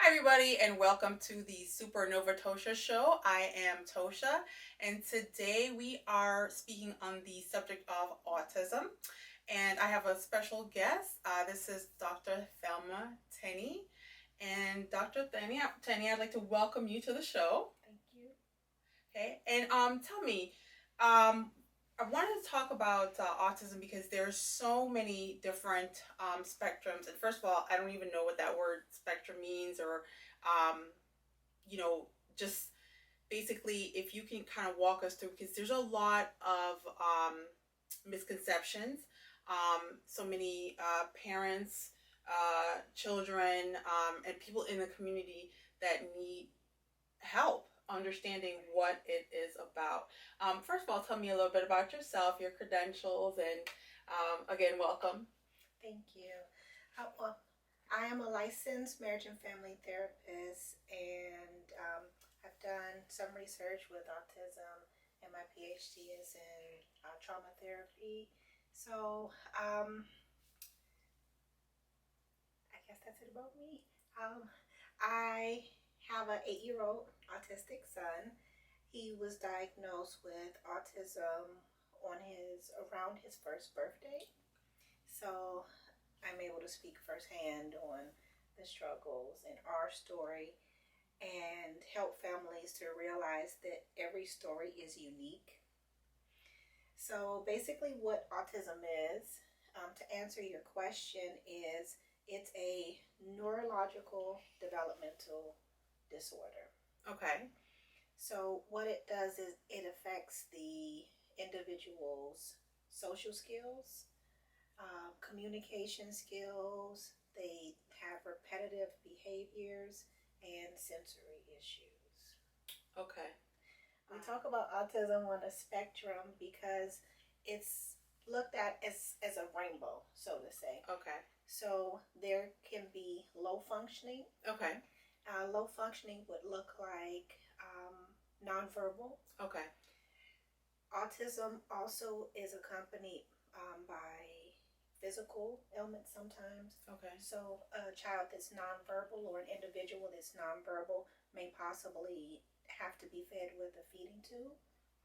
Hi, everybody, and welcome to the Supernova Tosha Show. I am Tosha, and today we are speaking on the subject of autism. And I have a special guest. This is Dr. Thelma Tenney. And Dr. Tenney, I'd like to welcome you to the show. Thank you. Okay, and tell me, um, I wanted to talk about autism because there's so many different spectrums. And first of all, I don't even know what that word spectrum means, or um, you know, just basically if you can kind of walk us through, because there's a lot of misconceptions. So many parents, children, and people in the community that need help understanding what it is about. First of all, tell me a little bit about yourself, your credentials, and again, welcome. Thank you. Well, I am a licensed marriage and family therapist, and I've done some research with autism, and my PhD is in trauma therapy. So I guess that's it about me. I have an 8-year-old autistic son. He was diagnosed with autism on his around his first birthday. So I'm able to speak firsthand on the struggles in our story and help families to realize that every story is unique. So basically, what autism is, to answer your question, is it's a neurological developmental disorder. Okay. So what it does is it affects the individual's social skills, communication skills. They have repetitive behaviors and sensory issues. Okay. We talk about autism on a spectrum because it's looked at as a rainbow, so to say. Okay. So there can be low functioning. Okay. Low functioning would look like nonverbal. Okay. Autism also is accompanied by physical ailments sometimes. Okay. So a child that's nonverbal or an individual that's nonverbal may possibly have to be fed with a feeding tube.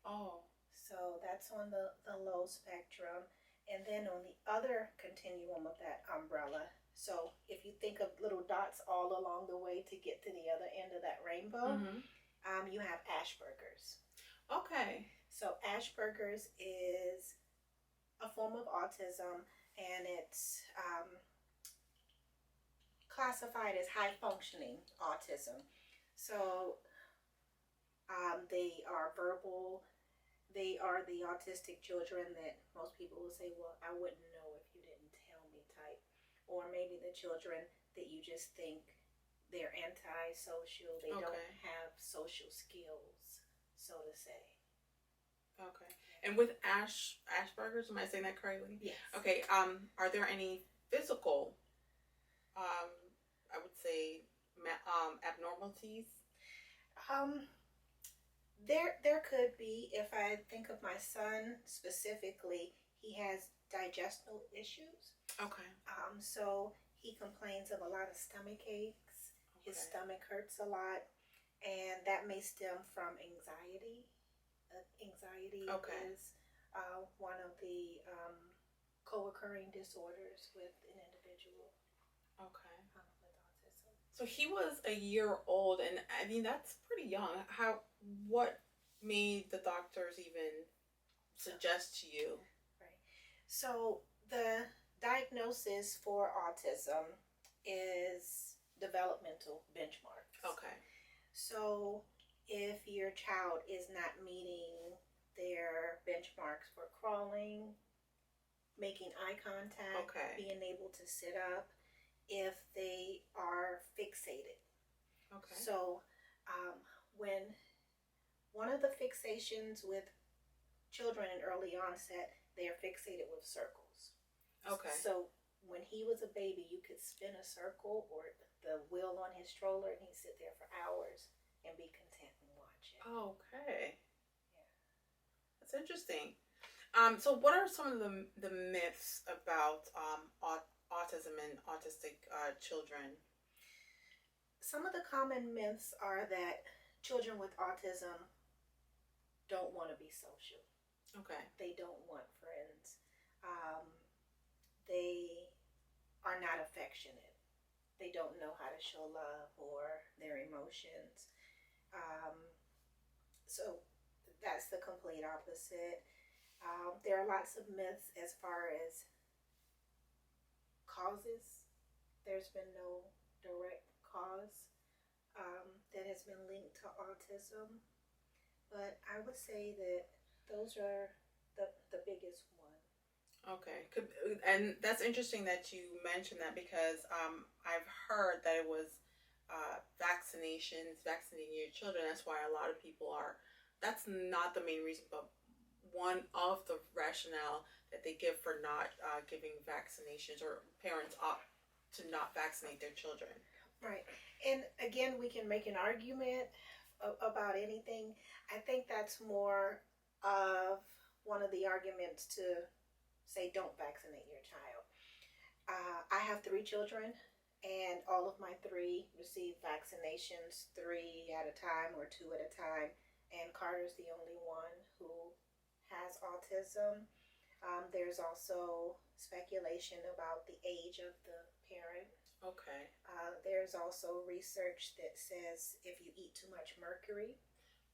Oh. So that's on the low spectrum. And then on the other continuum of that umbrella, so if you think of little dots all along the way to get to the other end of that rainbow, you have Asperger's. Okay. So Asperger's is a form of autism, and it's classified as high functioning autism. So they are verbal. They are the autistic children that most people will say, well, I wouldn't know if you didn't tell me type. Or maybe the children that you just think they're antisocial. They don't have social skills, so to say. Okay. And with Asperger's, am I saying that correctly? Yes. Okay. Are there any physical, I would say, abnormalities? There could be. If I think of my son specifically, he has digestional issues. Okay. So he complains of a lot of stomach aches. His stomach hurts a lot, and that may stem from anxiety. Anxiety is one of the co-occurring disorders with an individual. Okay. With autism. So he was a year old, and I mean that's pretty young. What made the doctors even suggest to you? Right. So the diagnosis for autism is developmental benchmarks. Okay. So if your child is not meeting their benchmarks for crawling, making eye contact, being able to sit up, if they are fixated. Okay. So when one of the fixations with children in early onset, they are fixated with circles. Okay. So when he was a baby, you could spin a circle or the wheel on his stroller, and he'd sit there for hours and be content and watch it. Okay. Yeah. That's interesting. So what are some of the myths about autism and autistic children? Some of the common myths are that children with autism don't want to be social. Okay. They don't want friends. Um, they are not affectionate. They don't know how to show love or their emotions. Um, so that's the complete opposite. There are lots of myths as far as causes. There's been no direct cause that has been linked to autism, but I would say that those are the biggest one. Okay. And that's interesting that you mentioned that because I've heard that it was vaccinations, vaccinating your children. That's why a lot of people are. That's not the main reason, but one of the rationale that they give for not giving vaccinations or parents opt to not vaccinate their children. Right. And again, we can make an argument about anything. I think that's more of one of the arguments to say don't vaccinate your child. I have three children, and all of my three receive vaccinations, three at a time or two at a time. And Carter's the only one who has autism. There's also speculation about the age of the parent. Okay. There's also research that says if you eat too much mercury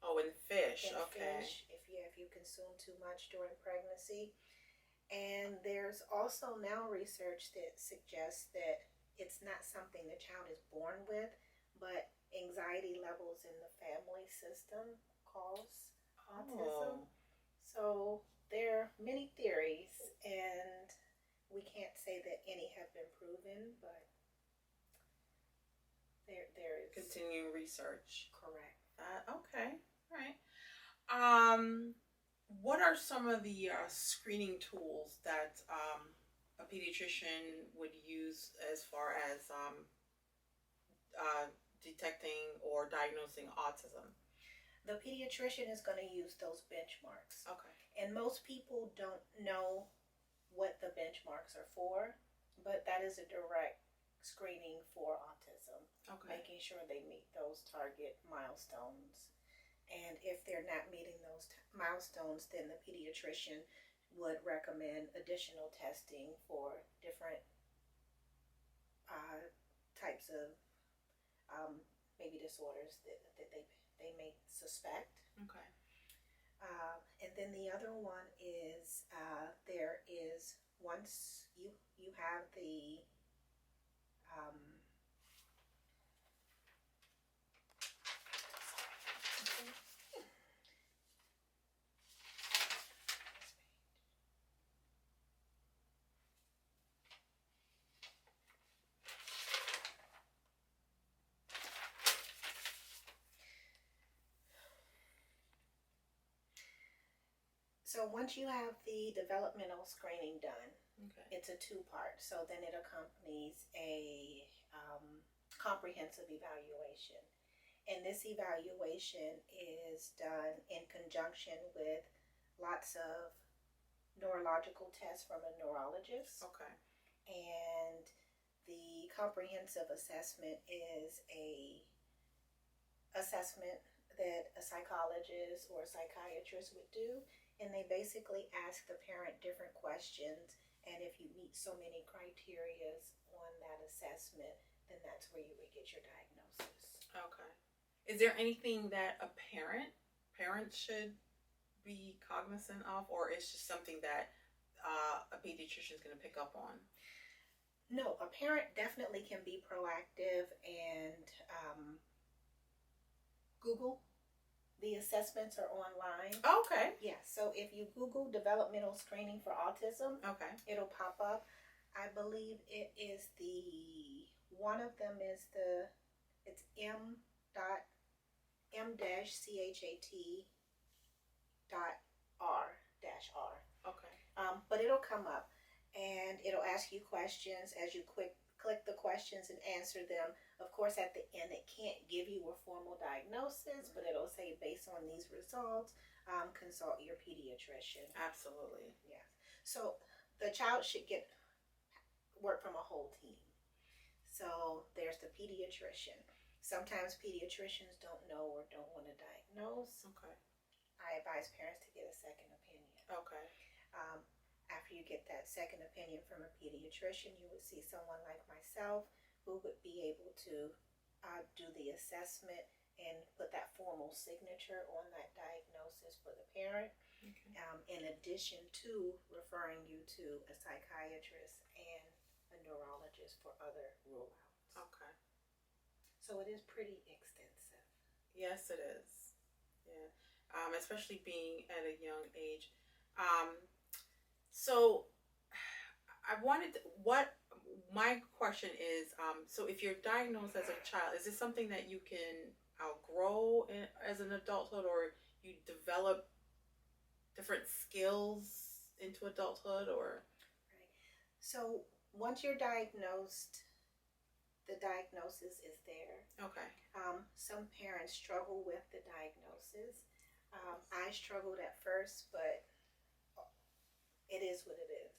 Oh, and fish. in Okay. fish, if you consume too much during pregnancy, and there's also now research that suggests that it's not something the child is born with, but anxiety levels in the family system cause autism. Oh. So there are many theories, and we can't say that any have been proven, but there is Continuing research. correct. Okay. All right. What are some of the screening tools that a pediatrician would use as far as detecting or diagnosing autism? The pediatrician is going to use those benchmarks. Okay. And most people don't know what the benchmarks are for, but that is a direct screening for autism. Okay. Making sure they meet those target milestones. And if they're not meeting those milestones, then the pediatrician would recommend additional testing for different types of maybe disorders that they may suspect. Okay. And then the other one is there is once you have the um, so once you have the developmental screening done, Okay. it's a two-part. So then it accompanies a comprehensive evaluation. And this evaluation is done in conjunction with lots of neurological tests from a neurologist. Okay. And the comprehensive assessment is a assessment that a psychologist or a psychiatrist would do, and they basically ask the parent different questions, and if you meet so many criterias on that assessment, then that's where you would get your diagnosis. Okay. Is there anything that a parent should be cognizant of, or it's just something that a pediatrician is going to pick up on? No, a parent definitely can be proactive and Google. The assessments are online. Okay. Yeah, so if you Google developmental screening for autism, Okay. it'll pop up. I believe it is one of them is it's M dash CHAT dot R. Okay. But it'll come up and it'll ask you questions as you click the questions and answer them. Of course, at the end, it can't give you a formal diagnosis, but it'll say based on these results, consult your pediatrician. Absolutely. Yes. So the child should get work from a whole team. So there's the pediatrician. Sometimes pediatricians don't know or don't want to diagnose. Okay. I advise parents to get a second opinion. Okay. Um, After you get that second opinion from a pediatrician, you would see someone like myself who would be able to do the assessment and put that formal signature on that diagnosis for the parent, Okay. in addition to referring you to a psychiatrist and a neurologist for other rule outs. Okay. So it is pretty extensive. Yes, it is. Yeah. Especially being at a young age. So I wanted to, what my question is, so if you're diagnosed as a child, is this something that you can outgrow as an adulthood, or you develop different skills into adulthood, or? Right. So once you're diagnosed, the diagnosis is there. Okay. Some parents struggle with the diagnosis. I struggled at first, but it is what it is.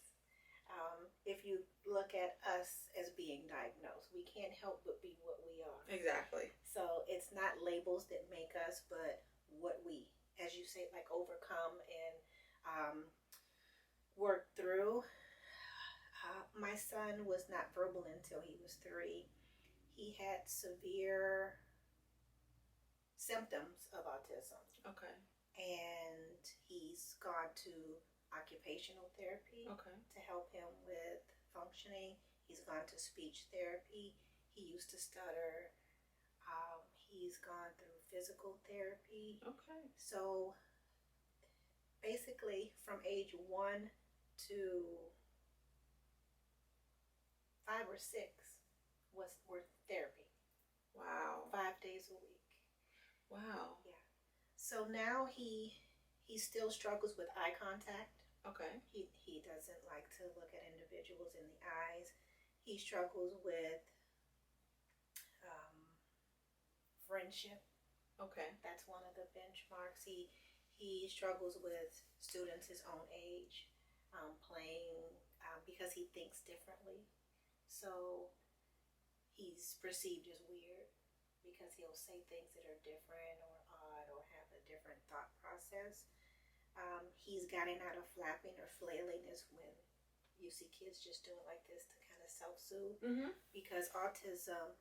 If you look at us as being diagnosed, we can't help but be what we are. Exactly. So it's not labels that make us, but what we, as you say, like overcome and work through. My son was not verbal until he was 3. He had severe symptoms of autism. Okay. And he's gone to occupational therapy Okay. to help him with functioning. He's gone to speech therapy. He used to stutter. He's gone through physical therapy. Okay. So basically, from age 1 to 5 or 6 were therapy. Wow. 5 days a week. Wow. Yeah. So now he still struggles with eye contact. Okay. He doesn't like to look at individuals in the eyes. He struggles with friendship. Okay. That's one of the benchmarks. He struggles with students his own age, playing because he thinks differently. So he's perceived as weird because he'll say things that are different or odd or have a different thought process. He's gotten out of flapping or flailing is when you see kids just doing like this to kind of self-soothe. Mm-hmm. Because autism,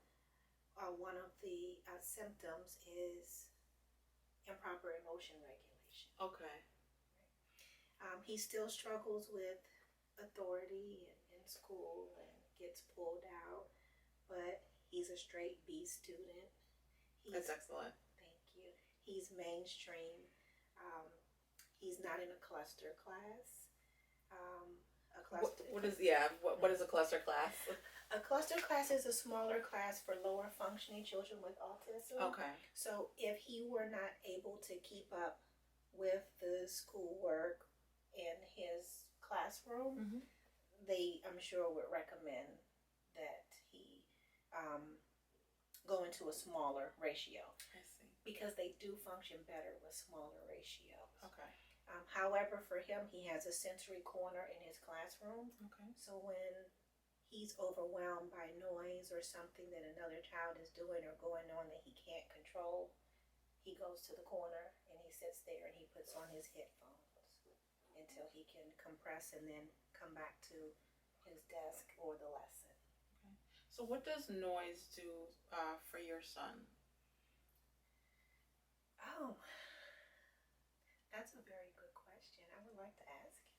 one of the symptoms is improper emotion regulation. Okay. He still struggles with authority in school and gets pulled out, but he's a straight B student. That's excellent. Thank you. He's mainstream. He's not in a cluster class. What is a cluster class? A cluster class is a smaller class for lower functioning children with autism. Okay. So if he were not able to keep up with the schoolwork in his classroom, Mm-hmm. they, I'm sure, would recommend that he go into a smaller ratio. I see. Because they do function better with smaller ratios. Okay. However, for him, he has a sensory corner in his classroom. Okay. So when he's overwhelmed by noise or something that another child is doing or going on that he can't control, he goes to the corner and he sits there and he puts on his headphones until he can compress and then come back to his desk or the lesson. Okay. So what does noise do for your son? Oh, that's a very good question. I would like to ask him.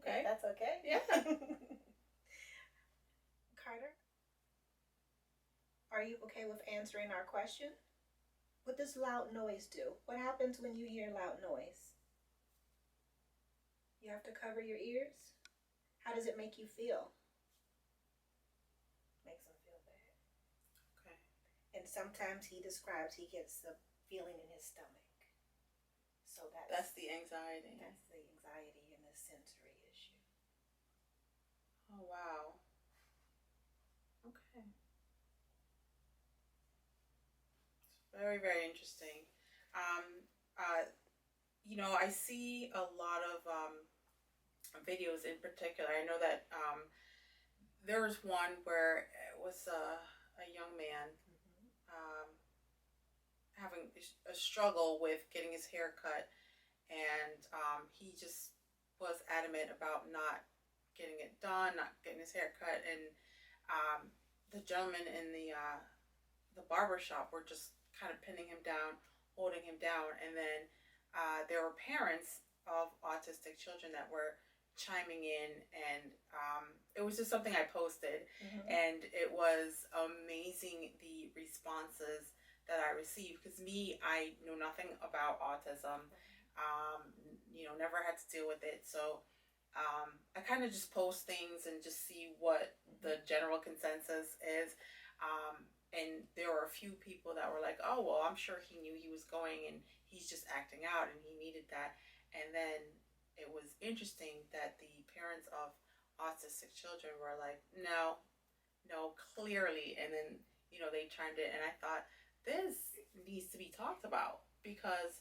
Okay. If that's okay? Yeah. Carter, are you okay with answering our question? What does loud noise do? What happens when you hear loud noise? You have to cover your ears? How does it make you feel? Makes him feel bad. Okay. And sometimes he describes he gets a feeling in his stomach. So that's the anxiety. That's the anxiety and the sensory issue. Oh, wow. Okay. Very, very interesting. I see a lot of videos in particular. I know that there was one where it was a young man, having a struggle with getting his hair cut, and he just was adamant about not getting it done, not getting his hair cut, and the gentlemen in the barber shop were just kind of pinning him down, holding him down, and then there were parents of autistic children that were chiming in, and it was just something I posted, and it was amazing the responses that I received, because I know nothing about autism, never had to deal with it, so I kind of just post things and just see what the general consensus is. And there were a few people that were like, oh, well, I'm sure he knew he was going and he's just acting out and he needed that. And then it was interesting that the parents of autistic children were like, no, clearly. And then, they chimed in, and I thought, this needs to be talked about, because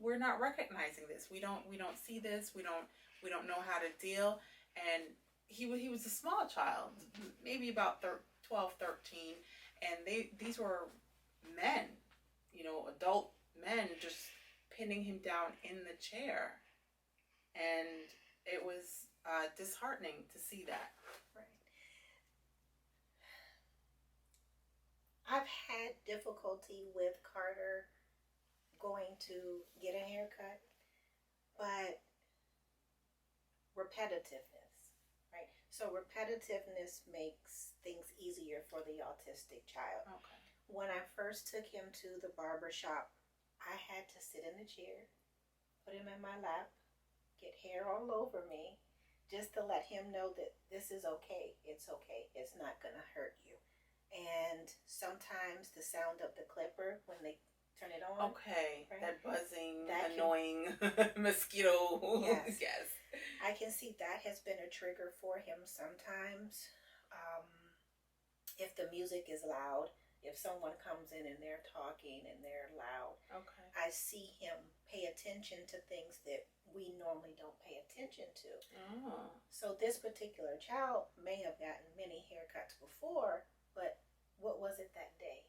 we're not recognizing this. We don't see this. We don't know how to deal. And he was a small child, maybe about 12, 13, and these were men, adult men, just pinning him down in the chair, and it was disheartening to see that. Right. I've had difficulty with Carter going to get a haircut, but repetitiveness, right? So repetitiveness makes things easier for the autistic child. Okay. When I first took him to the barber shop, I had to sit in the chair, put him in my lap, get hair all over me, just to let him know that this is okay. It's okay. It's not going to hurt you. And sometimes the sound of the clipper when they turn it on. Okay, right? That buzzing, that annoying mosquito. Yes. Yes. I can see that has been a trigger for him sometimes. If the music is loud, if someone comes in and they're talking and they're loud, okay, I see him pay attention to things that we normally don't pay attention to. Oh. So this particular child may have gotten many haircuts before, but what was it that day?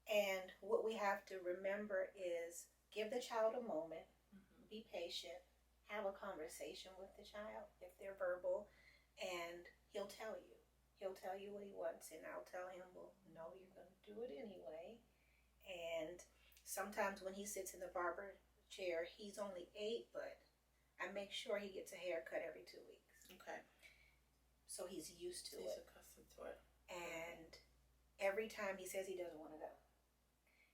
And what we have to remember is give the child a moment, be patient, have a conversation with the child if they're verbal, and he'll tell you. He'll tell you what he wants, and I'll tell him, well, no, you're going to do it anyway. And sometimes when he sits in the barber chair, he's only 8, but I make sure he gets a haircut every 2 weeks. Okay. So he's used to it. He's accustomed to it. And every time he says he doesn't want to go.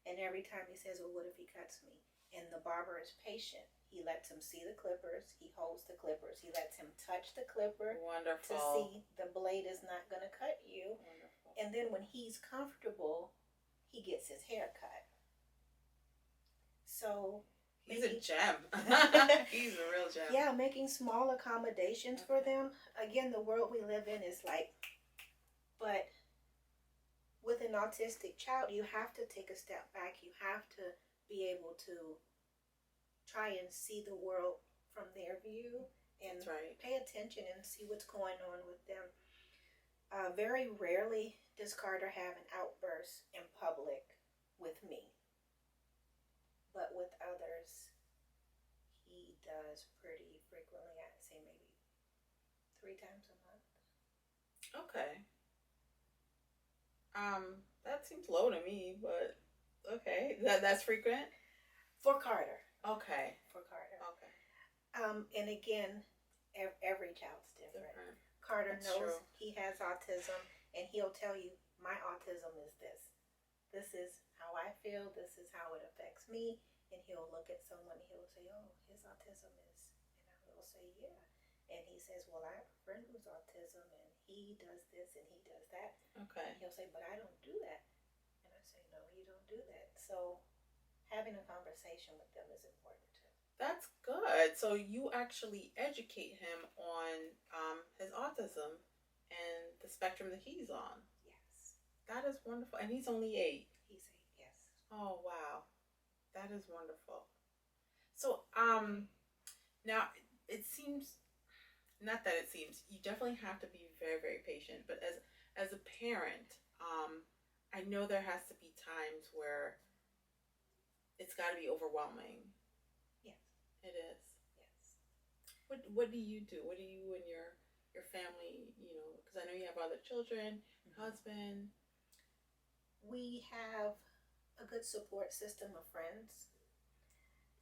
And every time he says, well, what if he cuts me? And the barber is patient. He lets him see the clippers. He holds the clippers. He lets him touch the clipper. Wonderful. To see the blade is not going to cut you. Wonderful. And then when he's comfortable, he gets his hair cut. So he's a gem. He's a real gem. Yeah, making small accommodations for them. Again, the world we live in is like, but with an autistic child, you have to take a step back. You have to be able to try and see the world from their view and pay attention and see what's going on with them. Very rarely does Carter have an outburst in public with me, but with others, he does pretty frequently. I'd say maybe 3 times a month. Okay. That seems low to me, but okay. That's frequent? For Carter. Okay. For Carter. Okay. And again, every child's different. Carter That's knows true. He has autism, and he'll tell you, my autism is this. This is how I feel. This is how it affects me. And he'll look at someone and he'll say, oh, his autism is, and I will say, yeah. And he says, well, I have a friend who's autism, and he does this and he does that. Okay. And he'll say, but I don't do that. And I say, no, you don't do that. So having a conversation with them is important too. That's good. So you actually educate him on his autism and the spectrum that he's on. Yes. That is wonderful. And he's only 8. He's 8, yes. Oh, wow. That is wonderful. So, now it seems, not that it seems, you definitely have to be very, very patient, but as a parent, I know there has to be times where it's got to be overwhelming. Yes. It is. Yes. What do you do? What do you and your family? You know, because I know you have other children, husband. We have a good support system of friends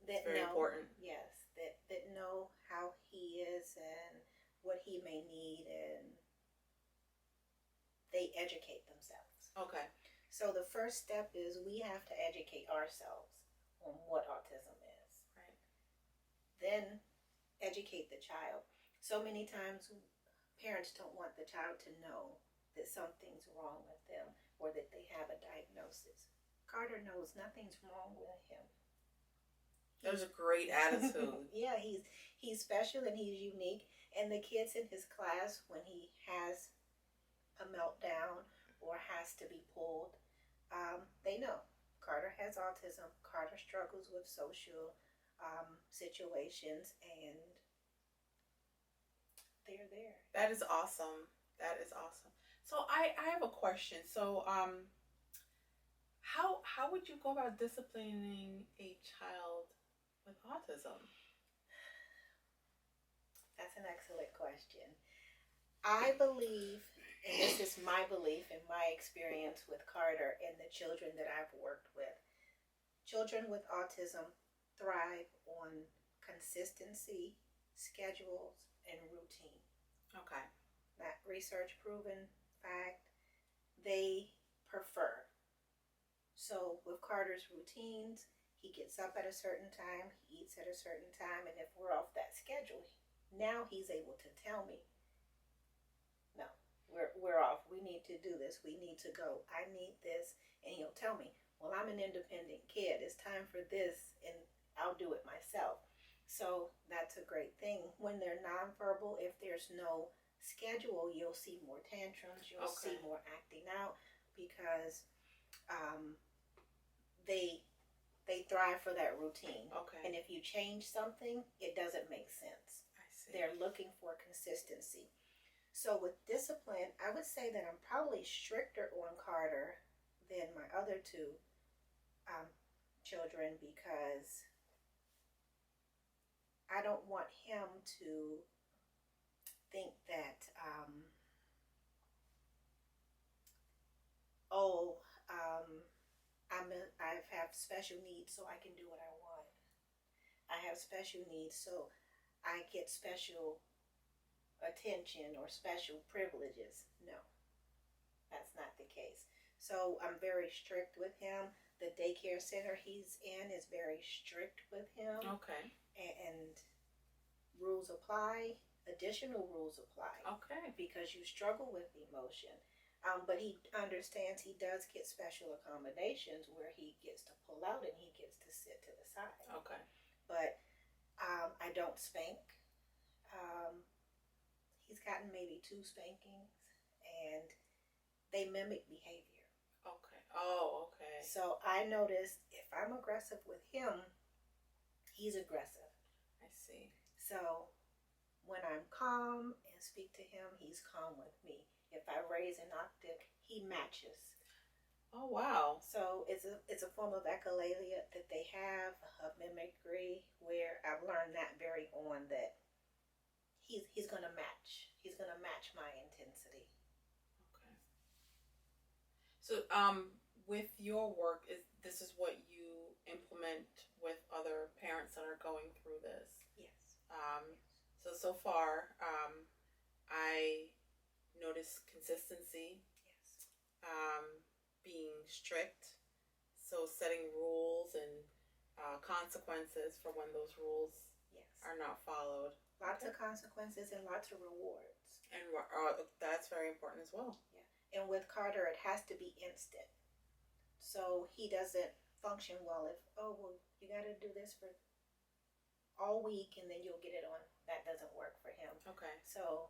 It's that very know, important. yes, that know how he is and what he may need, and they educate themselves. Okay. So the first step is we have to educate ourselves on what autism is. Right. Then educate the child. So many times parents don't want the child to know that something's wrong with them or that they have a diagnosis. Carter knows nothing's wrong with him. That was a great attitude. Yeah, he's special and he's unique. And the kids in his class, when he has a meltdown or has to be pulled, they know Carter has autism. Carter struggles with social situations, and they're there. That is awesome. That is awesome. So I have a question. So how would you go about disciplining a child with autism? That's an excellent question. I believe, and this is my belief and my experience with Carter and the children that I've worked with, children with autism thrive on consistency, schedules, and routine. Okay. That research proven fact. They prefer. So with Carter's routines, he gets up at a certain time, he eats at a certain time, and if we're off that schedule, now he's able to tell me, no, we're off. We need to do this. We need to go. I need this. And he'll tell me, well, I'm an independent kid. It's time for this, and I'll do it myself. So that's a great thing. When they're nonverbal, if there's no schedule, you'll see more tantrums. You'll see more acting out because they thrive for that routine. Okay. And if you change something, it doesn't make sense. I see. They're looking for consistency. So with discipline, I would say that I'm probably stricter on Carter than my other two children because I don't want him to think that, I have special needs, so I can do what I want. I have special needs, so I get special attention or special privileges. No, that's not the case. So I'm very strict with him. The daycare center he's in is very strict with him. Okay. And rules apply, additional rules apply. Okay. Because you struggle with emotion. But he understands he does get special accommodations where he gets to pull out and he gets to sit to the side. Okay. But I don't spank. He's gotten maybe 2 spankings, and they mimic behavior. Okay. Oh, okay. So I noticed if I'm aggressive with him, he's aggressive. I see. So when I'm calm and speak to him, he's calm with me. If I raise an octave, he matches. Oh, wow. So it's a form of echolalia that they have, of mimicry, where I've learned that very on that he's going to match. He's going to match my intensity. Okay. So with your work, this is what you implement with other parents that are going through this? Yes. So far, I notice consistency. Yes. Being strict, so setting rules and consequences for when those rules are not followed. Lots of consequences and lots of rewards. And that's very important as well. Yeah. And with Carter, it has to be instant. So he doesn't function well if, oh, well, you got to do this for all week and then you'll get it on. That doesn't work for him. Okay. So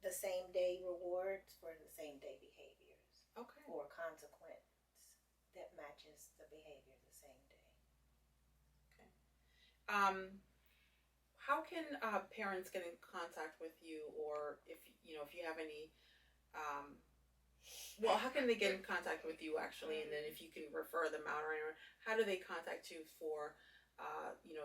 the same day rewards for the same day behaviors. Okay. Or consequence that matches the behavior the same day. Okay. How can parents get in contact with you, or if you have any Well, how can they get in contact with you actually, and then if you can refer them out or anyone, how do they contact you for,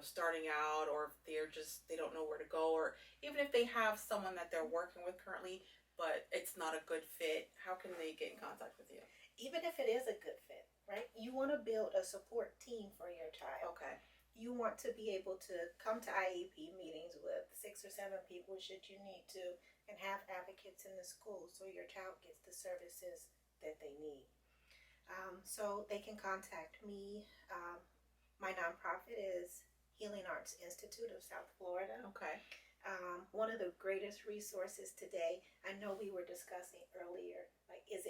starting out, or if they don't know where to go, or even if they have someone that they're working with currently, but it's not a good fit, how can they get in contact with you? Even if it is a good fit, right? You want to build a support team for your child. Okay. You want to be able to come to IEP meetings with 6 or 7 people should you need to, and have advocates in the school so your child gets the services that they need. So they can contact me. My nonprofit is Healing Arts Institute of South Florida. Okay. One of the greatest resources today, I know we were discussing earlier, like is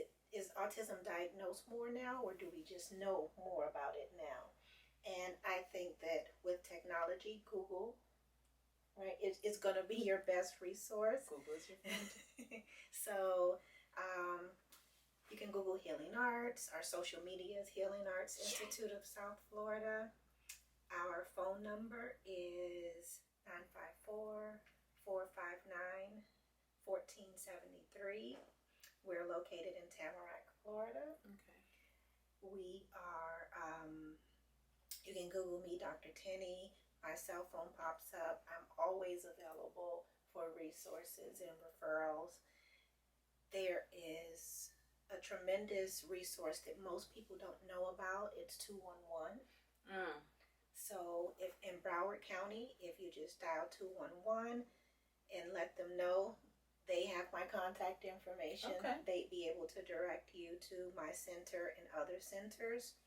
autism diagnosed more now, or do we just know more about it now? And I think that with technology, Google, right, it's going to be your best resource. Google is your friend. So you can Google Healing Arts. Our social media is Healing Arts Institute of South Florida. Our phone number is 954-459-1473. We're located in Tamarack, Florida. Okay. We are, you can Google me, Dr. Tenney. My cell phone pops up. I'm always available for resources and referrals. There is a tremendous resource that most people don't know about. It's 211. So if in Broward County, if you just dial 211 and let them know they have my contact information, okay, they'd be able to direct you to my center and other centers.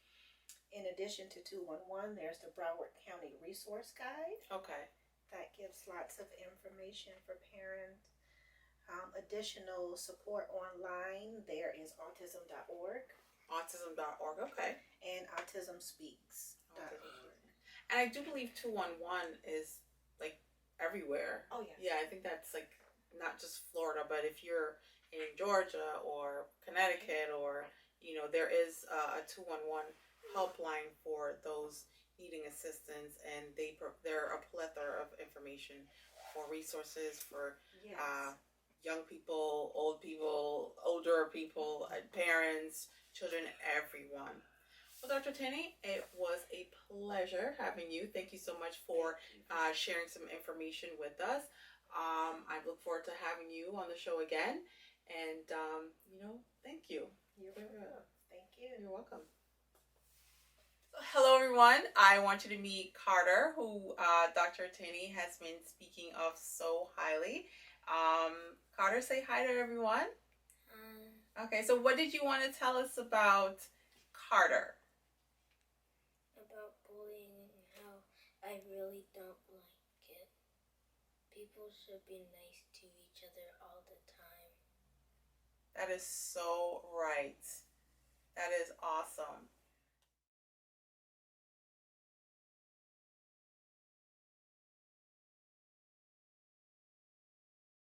In addition to 211, there's the Broward County Resource Guide. Okay. That gives lots of information for parents. Additional support online, there is autism.org. Autism.org, okay. And autismspeaks.org. And I do believe 211 is like everywhere. Oh, yes. Yeah, I think that's like not just Florida, but if you're in Georgia or Connecticut, or there is a 211 helpline for those needing assistance, and they're a plethora of information for resources for Yes. Young people, old people, older people, parents, children, everyone. Well, Dr. Tenney, it was a pleasure having you. Thank you so much for sharing some information with us. I look forward to having you on the show again. And, thank you. You're welcome. Thank you. You're welcome. So, hello, everyone. I want you to meet Carter, who Dr. Tenney has been speaking of so highly. Carter, say hi to everyone. Okay, so what did you want to tell us about Carter? About bullying and how I really don't like it. People should be nice to each other all the time. That is so right. That is awesome.